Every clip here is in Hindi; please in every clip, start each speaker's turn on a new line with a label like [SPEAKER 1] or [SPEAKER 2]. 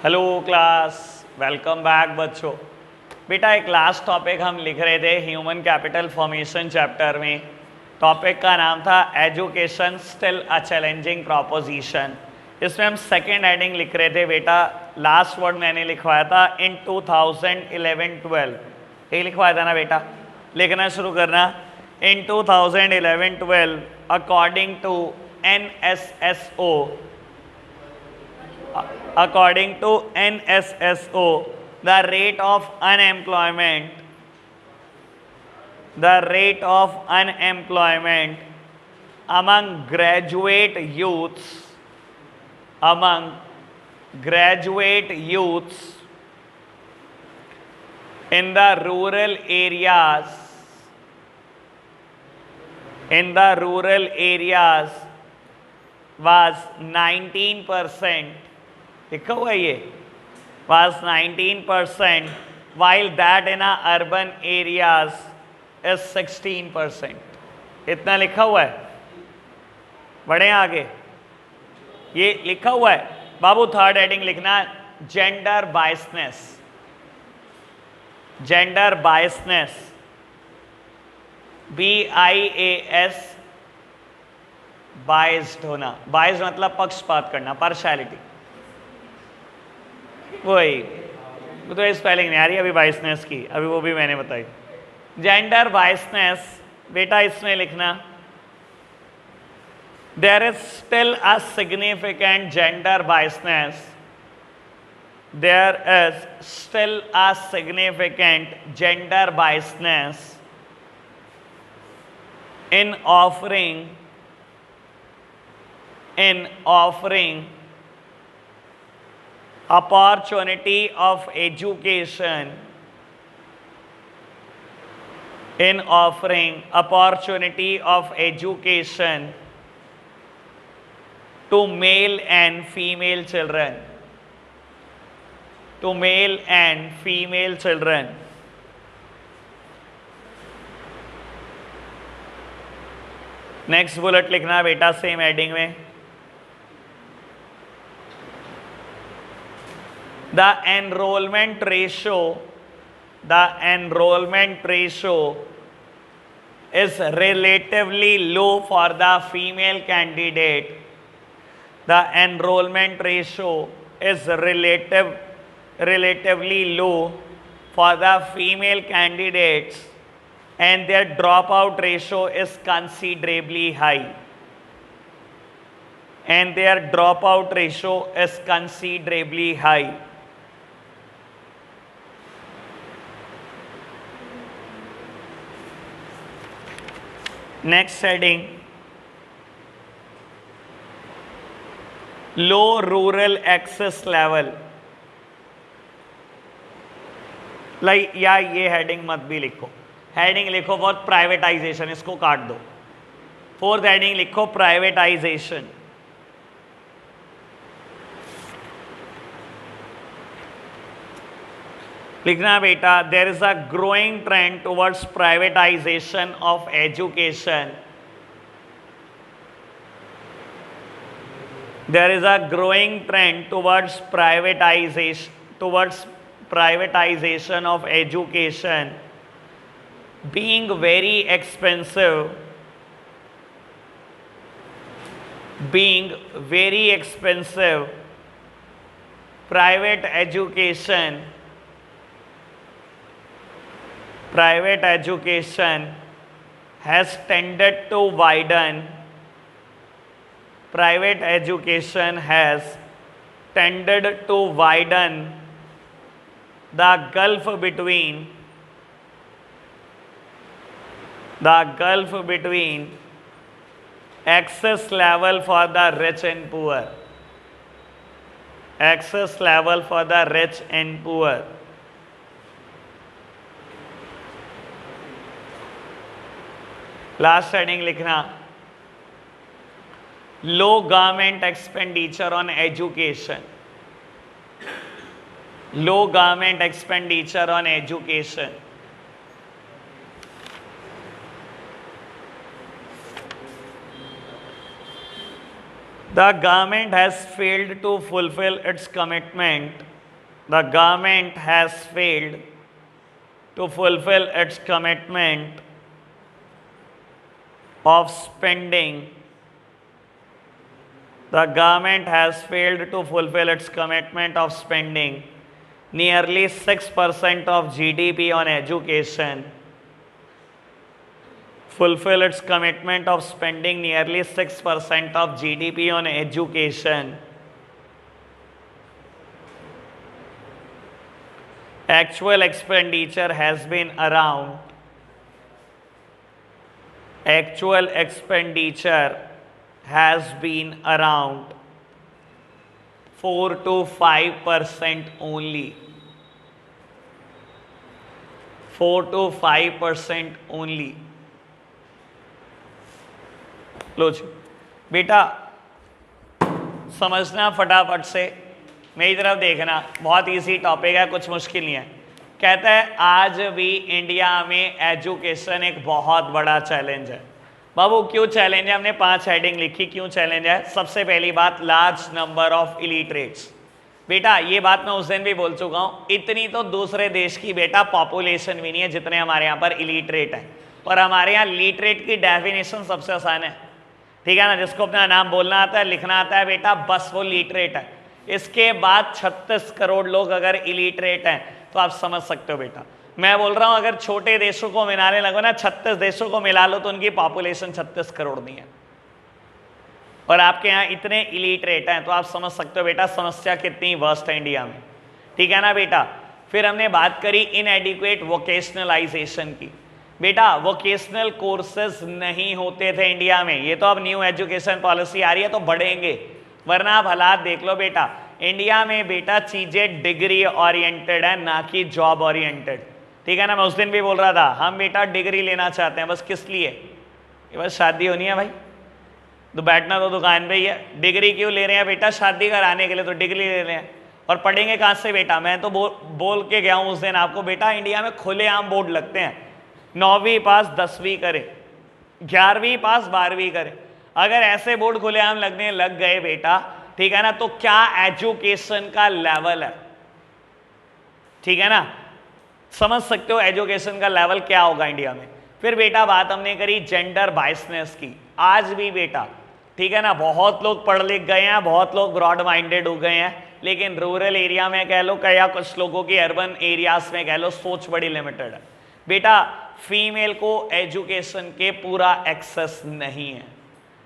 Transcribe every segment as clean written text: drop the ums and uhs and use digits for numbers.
[SPEAKER 1] हेलो क्लास, वेलकम बैक बच्चों। बेटा एक लास्ट टॉपिक हम लिख रहे थे ह्यूमन कैपिटल फॉर्मेशन चैप्टर में। टॉपिक का नाम था education still a challenging proposition. इसमें हम सेकेंड हेडिंग लिख रहे थे बेटा। लास्ट वर्ड मैंने लिखवाया था इन 2011-12, यही लिखवाया था ना बेटा। लिखना शुरू करना। In 2011-12 according to NSSO, according to NSSO, the rate of unemployment among graduate youths in the rural areas was 19%. लिखा हुआ ये was 19%, while that in urban areas is 16%. इतना लिखा हुआ है। बढ़े आगे, ये लिखा हुआ है बाबू। थर्ड हेडिंग लिखना जेंडर बायसनेस, BIAS, बाइस्ड होना। बाइस्ड मतलब पक्षपात करना, पार्शियलिटी। वही वो तो स्पेलिंग नहीं आ रही अभी बाइसनेस की, अभी वो भी मैंने बताई। जेंडर बाइसनेस बेटा इसमें लिखना there is still a significant gender biasness, there is still a significant gender biasness in offering opportunity of education, in offering opportunity of education to male and female children, to male and female children. Next bullet लिखना बेटा सेम हेडिंग में। The enrolment ratio is relatively low for the female candidate. The enrollment ratio is relatively low for the female candidates, and their dropout ratio is considerably high. Next heading, low rural access level. Like या ये हेडिंग मत भी लिखो, हेडिंग लिखो बहुत प्राइवेटाइजेशन, इसको काट दो। फोर्थ हेडिंग लिखो प्राइवेटाइजेशन। लिखना बेटा there is a growing trend towards privatisation of education. There is a growing trend towards privatization of education being very expensive, private education has tended to widen the gulf between access level for the rich and poor. Last heading लिखना लो government expenditure on education. The government has failed to fulfill its commitment the government has failed to fulfill its commitment of spending. The government has failed to fulfill its commitment of spending nearly 6% of GDP on education. Fulfill its commitment of spending nearly 6% of GDP on education. Actual expenditure has been around 4 to 5% only. 4 to 5% only. लो जी बेटा, समझना फटाफट से, मेरी तरफ देखना, बहुत इजी टॉपिक है, कुछ मुश्किल नहीं है। कहता है आज भी इंडिया में एजुकेशन एक बहुत बड़ा चैलेंज है। बाबू क्यों चैलेंज है? हमने 5 हेडिंग लिखी, क्यों चैलेंज है। सबसे पहली बात, लार्ज नंबर ऑफ इलिटरेट्स। बेटा ये बात मैं उस दिन भी बोल चुका हूँ, इतनी तो दूसरे देश की बेटा पॉपुलेशन भी नहीं है जितने हमारे यहाँ पर इलिटरेट है। और हमारे यहाँ लिटरेट की डेफिनेशन सबसे आसान है, ठीक है ना, जिसको अपना नाम बोलना आता है, लिखना आता है बेटा, बस वो लिटरेट है। इसके बाद 36 करोड़ लोग अगर इलिटरेट हैं तो आप समझ सकते हो बेटा। मैं बोल रहा हूं अगर छोटे देशों को मिलाने लगो ना, 36 देशों को मिला लो तो उनकी पॉपुलेशन 36 करोड़ नहीं है, और आपके यहाँ इतने इलिटरेट हैं, तो आप समझ सकते हो बेटा समस्या कितनी वर्स्ट है इंडिया में, ठीक है ना बेटा। फिर हमने बात करी इनएडिक्वेट वोकेशनलाइजेशन की। बेटा वोकेशनल कोर्सेज नहीं होते थे इंडिया में, ये तो अब न्यू एजुकेशन पॉलिसी आ रही है तो बढ़ेंगे, वरना आप हालात देख लो बेटा। इंडिया में बेटा चीजें डिग्री ओरिएंटेड है, ना कि जॉब ओरिएंटेड, ठीक है ना। मैं उस दिन भी बोल रहा था हम बेटा डिग्री लेना चाहते हैं, बस किस लिए? ये बस शादी होनी है भाई, तो बैठना तो दुकान पे ही है। डिग्री क्यों ले रहे हैं बेटा? शादी कराने के लिए तो डिग्री ले रहे हैं। और पढ़ेंगे कहाँ से बेटा? मैं तो बोल के गया हूँ उस दिन आपको बेटा, इंडिया में खुलेआम बोर्ड लगते हैं, 9वीं पास 10वीं करे, 11वीं पास 12वीं करे। अगर ऐसे बोर्ड खुलेआम लगने लग गए बेटा, ठीक है ना, तो क्या एजुकेशन का लेवल है, ठीक है ना, समझ सकते हो एजुकेशन का लेवल क्या होगा इंडिया में। फिर बेटा बात हमने करी जेंडर बायसनेस की। आज भी बेटा, ठीक है ना, बहुत लोग पढ़ लिख गए हैं, बहुत लोग ब्रॉड माइंडेड हो गए हैं, लेकिन रूरल एरिया में कह लो या कुछ लोगों की अर्बन एरियाज में कह लो सोच बड़ी लिमिटेड है। बेटा फीमेल को एजुकेशन के पूरा एक्सेस नहीं है,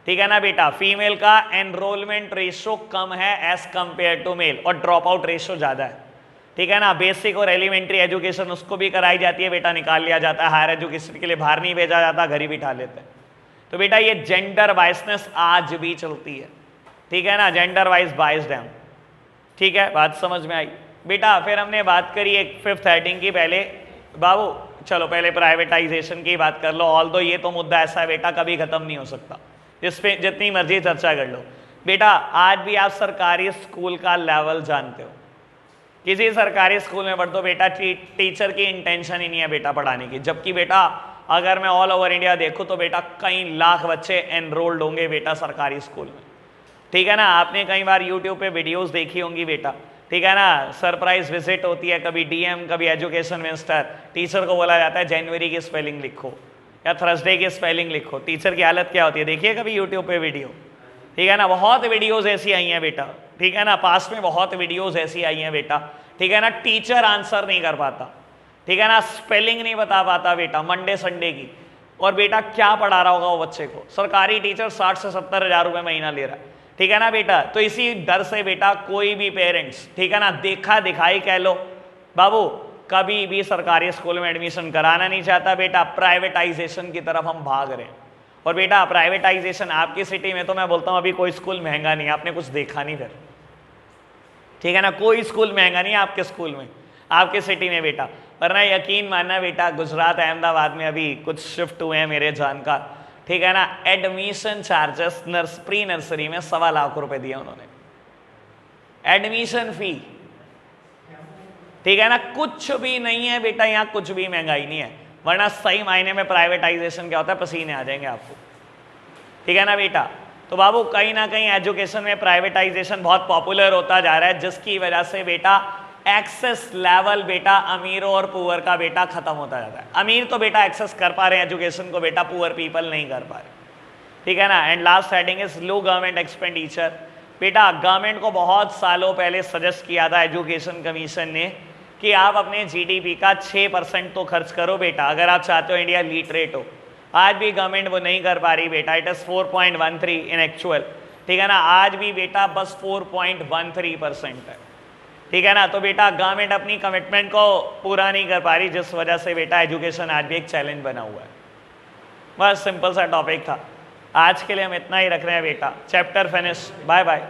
[SPEAKER 1] ठीक है ना बेटा। फीमेल का एनरोलमेंट रेशो कम है एज कंपेयर टू मेल, और ड्रॉप आउट रेशो ज़्यादा है, ठीक है ना। बेसिक और एलिमेंट्री एजुकेशन उसको भी कराई जाती है बेटा, निकाल लिया जाता है, हायर एजुकेशन के लिए बाहर नहीं भेजा जाता, घर ही बिठा लेते हैं। तो बेटा ये जेंडर बायसनेस आज भी चलती है, ठीक है ना, जेंडर वाइज बाइस्ड है, ठीक है, बात समझ में आई बेटा। फिर हमने बात करी एक 5th हेडिंग की। पहले बाबू चलो पहले प्राइवेटाइजेशन की बात कर लो, ऑल्दो ये तो मुद्दा ऐसा है बेटा कभी खत्म नहीं हो सकता, जिस पे जितनी मर्जी चर्चा कर लो। बेटा आज भी आप सरकारी स्कूल का लेवल जानते हो, किसी सरकारी स्कूल में पढ़ दो बेटा, टीचर की इंटेंशन ही नहीं है बेटा पढ़ाने की। जबकि बेटा अगर मैं ऑल ओवर इंडिया देखूँ तो बेटा कई लाख बच्चे एनरोल्ड होंगे बेटा सरकारी स्कूल में, ठीक है ना। आपने कई बार यूट्यूब पे वीडियोस देखी होंगी बेटा, ठीक है ना, सरप्राइज विजिट होती है, कभी डीएम कभी एजुकेशन मिनिस्टर, टीचर को बोला जाता है जनवरी की स्पेलिंग लिखो या थर्सडे की स्पेलिंग लिखो। टीचर की हालत क्या होती है देखिए कभी यूट्यूब पे वीडियो, ठीक है ना। बहुत वीडियोस ऐसी आई हैं बेटा, ठीक है ना, पास में बहुत वीडियोस ऐसी आई हैं बेटा, ठीक है ना। टीचर आंसर नहीं कर पाता, ठीक है ना, स्पेलिंग नहीं बता पाता बेटा मंडे संडे की, और बेटा क्या पढ़ा रहा होगा वो बच्चे को। सरकारी टीचर 60 से 70 हज़ार रुपये महीना ले रहा है, ठीक है ना बेटा। तो इसी डर से बेटा कोई भी पेरेंट्स, ठीक है ना, देखा दिखाई कह लो बाबू, कभी भी सरकारी स्कूल में एडमिशन कराना नहीं चाहता बेटा, प्राइवेटाइजेशन की तरफ हम भाग रहे हैं। और बेटा प्राइवेटाइजेशन आपकी सिटी में तो मैं बोलता हूँ अभी कोई स्कूल महंगा नहीं, आपने कुछ देखा नहीं फिर, ठीक है ना, कोई स्कूल महंगा नहीं आपके स्कूल में, आपके सिटी में बेटा। वरना यकीन मानना बेटा गुजरात अहमदाबाद में अभी कुछ शिफ्ट हुए हैं मेरे जानकार, ठीक है ना, एडमिशन चार्जेस प्री नर्सरी में 1.25 लाख रुपए दिए उन्होंने, एडमिशन फी, ठीक है ना। कुछ भी नहीं है बेटा यहाँ, कुछ भी महंगाई नहीं है। वरना सही मायने में प्राइवेटाइजेशन क्या होता है, पसीने आ जाएंगे आपको, ठीक है ना बेटा। तो बाबू कहीं ना कहीं एजुकेशन में प्राइवेटाइजेशन बहुत पॉपुलर होता जा रहा है, जिसकी वजह से बेटा एक्सेस लेवल बेटा अमीरों और पुअर का बेटा खत्म होता जाता है। अमीर तो बेटा एक्सेस कर पा रहे हैं एजुकेशन को, बेटा पुअर पीपल नहीं कर पा रहे, ठीक है ना। And last heading is low government expenditure. बेटा गवर्नमेंट को बहुत सालों पहले सजेस्ट किया था एजुकेशन कमीशन ने कि आप अपने जीडीपी का 6% तो खर्च करो बेटा, अगर आप चाहते हो इंडिया लिटरेट हो। आज भी गवर्नमेंट वो नहीं कर पा रही बेटा, इट इज 4.13 इन एक्चुअल, ठीक है ना। आज भी बेटा बस 4.13% है, ठीक है ना। तो बेटा गवर्नमेंट अपनी कमिटमेंट को पूरा नहीं कर पा रही, जिस वजह से बेटा एजुकेशन आज भी एक चैलेंज बना हुआ है। बस सिंपल सा टॉपिक था, आज के लिए हम इतना ही रख रहे हैं बेटा। Chapter finish, bye bye.